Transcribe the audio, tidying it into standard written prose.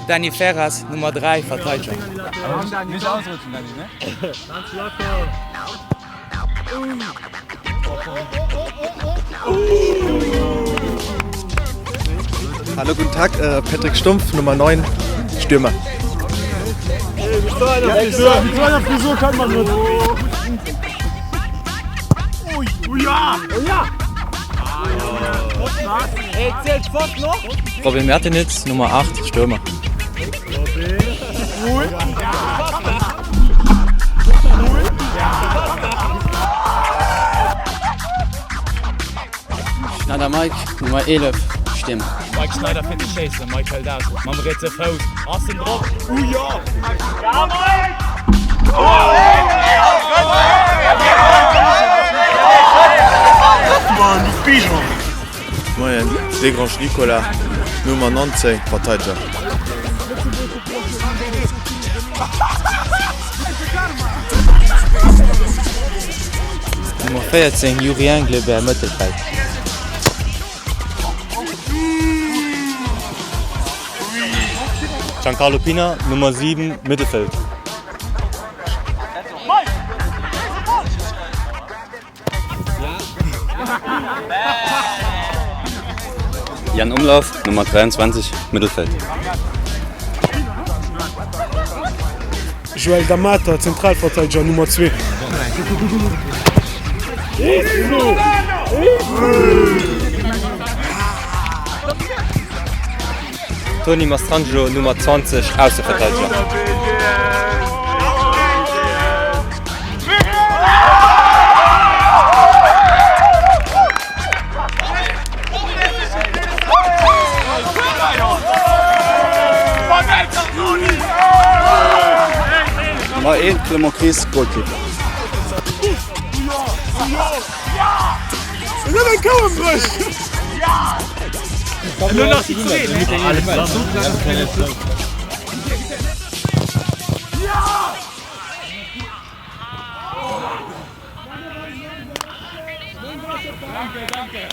Danny Ferras, Nummer 3, Verteidiger. Nicht ausrutschen, Danny, ne? Ganz locker. Hallo, guten Tag, Patrick Stumpf, Nummer 9, Stürmer. Mit so einer Frisur kann man nicht. Oh ja! Oh ja! Hey, zählt Fock noch? Robin Mertenitz, Nummer 8, Stürmer. Schneider Mike, Nummer 11, Stimme. Mike Schneider für die Chase, Michael Daus. Man redet auf Haus. Außen drauf. Ja! Ja, Mike! Moi, Desgrange Nicolas, Nummer 19, Verteidiger. Nummer 14, Jurien Glebert, Mittelfeld. Giancarlo Pina, Nummer 7, Mittelfeld. Jan Umlauf, Nummer 23, Mittelfeld. Joel D'Amata, Zentralverteidiger Nummer 2. Tony Mastrangelo, Nummer 20, Außenverteidiger. Nummer 1, Clement Chris, Goalkeeper. Nur noch die 10. Alles zusammen. Danke.